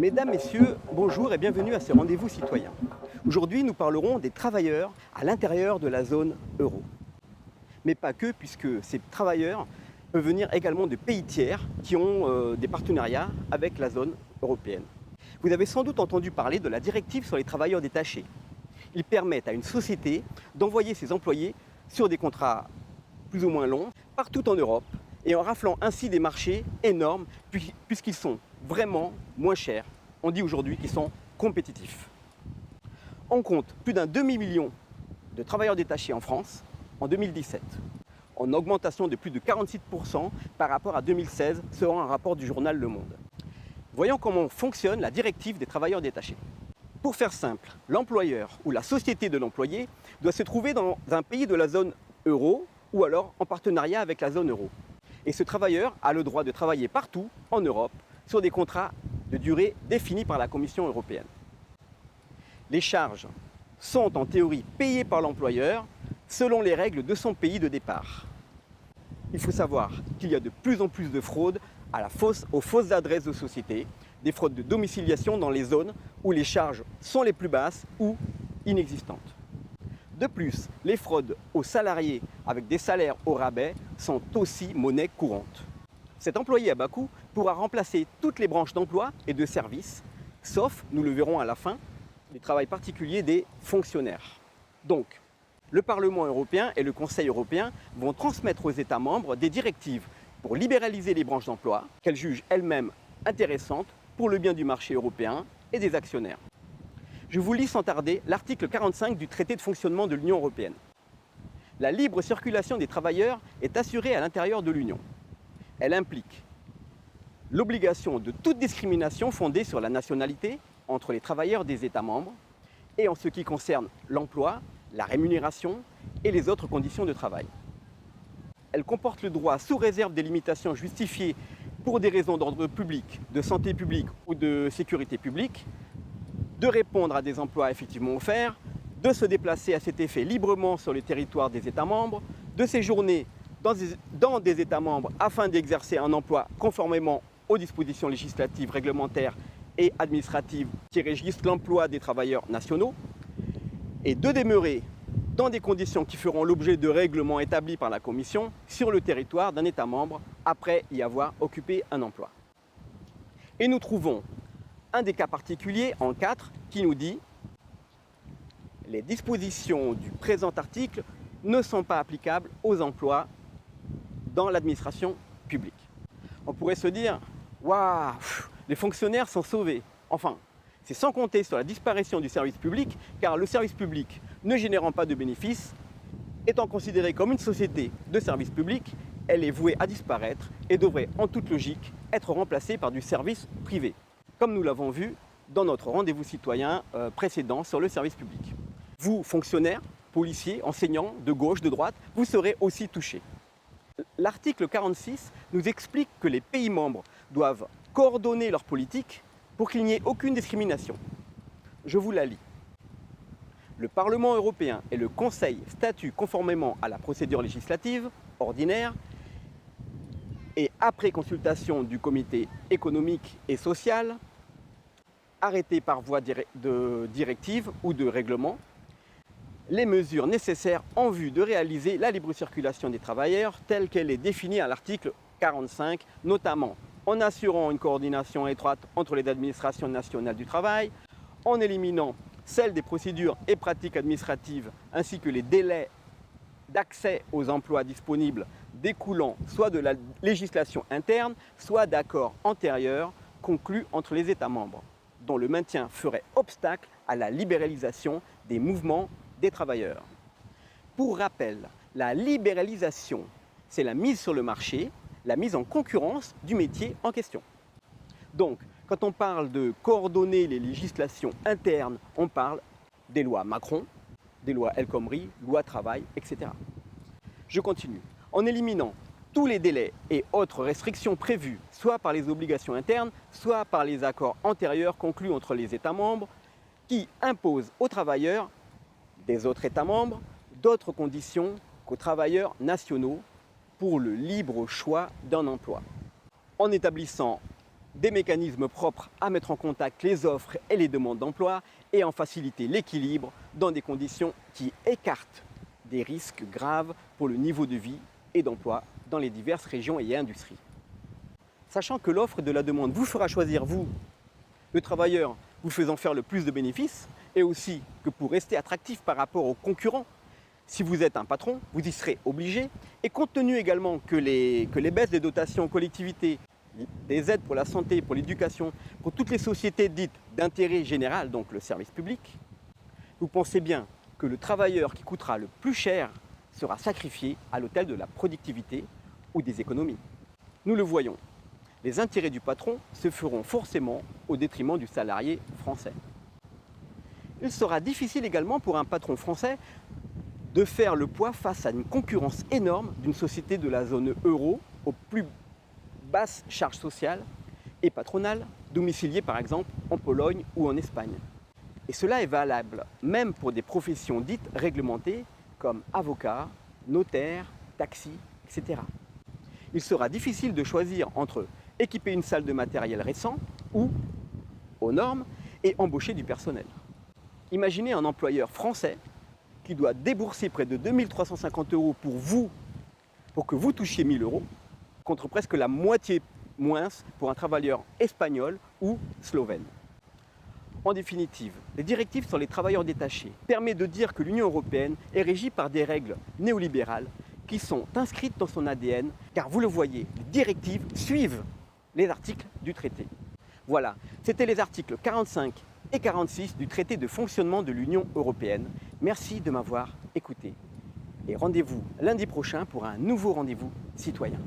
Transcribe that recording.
Mesdames, Messieurs, bonjour et bienvenue à ce rendez-vous citoyen. Aujourd'hui, nous parlerons des travailleurs à l'intérieur de la zone euro. Mais pas que, puisque ces travailleurs peuvent venir également de pays tiers qui ont des partenariats avec la zone européenne. Vous avez sans doute entendu parler de la directive sur les travailleurs détachés. Ils permettent à une société d'envoyer ses employés sur des contrats plus ou moins longs partout en Europe et en raflant ainsi des marchés énormes puisqu'ils sont vraiment moins chers. On dit aujourd'hui qu'ils sont compétitifs. On compte plus d'un demi-million de travailleurs détachés en France en 2017, en augmentation de plus de 46% par rapport à 2016 selon un rapport du journal Le Monde. Voyons comment fonctionne la directive des travailleurs détachés. Pour faire simple, l'employeur ou la société de l'employé doit se trouver dans un pays de la zone euro ou alors en partenariat avec la zone euro. Et ce travailleur a le droit de travailler partout en Europe sur des contrats de durée définis par la Commission européenne. Les charges sont en théorie payées par l'employeur selon les règles de son pays de départ. Il faut savoir qu'il y a de plus en plus de fraudes aux fausses adresses de société, des fraudes de domiciliation dans les zones où les charges sont les plus basses ou inexistantes. De plus, les fraudes aux salariés avec des salaires au rabais sont aussi monnaie courante. Cet employé à bas coût pourra remplacer toutes les branches d'emploi et de services, sauf, nous le verrons à la fin, les travails particuliers des fonctionnaires. Donc, le Parlement européen et le Conseil européen vont transmettre aux États membres des directives pour libéraliser les branches d'emploi qu'elles jugent elles-mêmes intéressantes pour le bien du marché européen et des actionnaires. Je vous lis sans tarder l'article 45 du traité de fonctionnement de l'Union européenne. La libre circulation des travailleurs est assurée à l'intérieur de l'Union. Elle implique l'obligation de toute discrimination fondée sur la nationalité entre les travailleurs des États membres et en ce qui concerne l'emploi, la rémunération et les autres conditions de travail. Elle comporte le droit, sous réserve des limitations justifiées pour des raisons d'ordre public, de santé publique ou de sécurité publique, de répondre à des emplois effectivement offerts, de se déplacer à cet effet librement sur le territoire des États membres, de séjourner dans des États membres afin d'exercer un emploi conformément aux dispositions législatives, réglementaires et administratives qui régissent l'emploi des travailleurs nationaux, et de demeurer dans des conditions qui feront l'objet de règlements établis par la Commission sur le territoire d'un État membre après y avoir occupé un emploi. Et nous trouvons un des cas particuliers en 4 qui nous dit « Les dispositions du présent article ne sont pas applicables aux emplois dans l'administration publique. » On pourrait se dire « Waouh, les fonctionnaires sont sauvés !» Enfin, c'est sans compter sur la disparition du service public, car le service public, ne générant pas de bénéfices, étant considéré comme une société de service public, elle est vouée à disparaître et devrait en toute logique être remplacée par du service privé, comme nous l'avons vu dans notre rendez-vous citoyen précédent sur le service public. Vous, fonctionnaires, policiers, enseignants, de gauche, de droite, vous serez aussi touchés. L'article 46 nous explique que les pays membres doivent coordonner leur politique pour qu'il n'y ait aucune discrimination. Je vous la lis. Le Parlement européen et le Conseil statuent conformément à la procédure législative ordinaire et après consultation du Comité économique et social, arrêté par voie de directive ou de règlement, les mesures nécessaires en vue de réaliser la libre circulation des travailleurs telle qu'elle est définie à l'article 45, notamment en assurant une coordination étroite entre les administrations nationales du travail, en éliminant celles des procédures et pratiques administratives ainsi que les délais d'accès aux emplois disponibles découlant soit de la législation interne, soit d'accords antérieurs conclus entre les États membres, dont le maintien ferait obstacle à la libéralisation des mouvements des travailleurs. Pour rappel, la libéralisation, c'est la mise sur le marché, la mise en concurrence du métier en question. Donc, quand on parle de coordonner les législations internes, on parle des lois Macron, des lois El Khomri, loi travail, etc. Je continue. En éliminant tous les délais et autres restrictions prévues, soit par les obligations internes, soit par les accords antérieurs conclus entre les États membres, qui imposent aux travailleurs des autres États membres d'autres conditions qu'aux travailleurs nationaux pour le libre choix d'un emploi. En établissant des mécanismes propres à mettre en contact les offres et les demandes d'emploi et en faciliter l'équilibre dans des conditions qui écartent des risques graves pour le niveau de vie et d'emploi dans les diverses régions et industries. Sachant que l'offre de la demande vous fera choisir, vous, le travailleur, vous faisant faire le plus de bénéfices, et aussi que pour rester attractif par rapport aux concurrents, si vous êtes un patron, vous y serez obligé, et compte tenu également que les baisses des dotations aux collectivités, des aides pour la santé, pour l'éducation, pour toutes les sociétés dites d'intérêt général, donc le service public, vous pensez bien que le travailleur qui coûtera le plus cher sera sacrifié à l'autel de la productivité ou des économies. Nous le voyons, les intérêts du patron se feront forcément au détriment du salarié français. Il sera difficile également pour un patron français de faire le poids face à une concurrence énorme d'une société de la zone euro aux plus basses charges sociales et patronales, domiciliées par exemple en Pologne ou en Espagne. Et cela est valable même pour des professions dites réglementées comme avocat, notaire, taxi, etc. Il sera difficile de choisir entre équiper une salle de matériel récent ou, aux normes, et embaucher du personnel. Imaginez un employeur français qui doit débourser près de 2 350 € pour que vous touchiez 1 000 €, contre presque la moitié moins pour un travailleur espagnol ou slovène. En définitive, les directives sur les travailleurs détachés permettent de dire que l'Union européenne est régie par des règles néolibérales qui sont inscrites dans son ADN, car vous le voyez, les directives suivent les articles du traité. Voilà, c'était les articles 45 et 46 du traité de fonctionnement de l'Union européenne. Merci de m'avoir écouté. Et rendez-vous lundi prochain pour un nouveau rendez-vous citoyen.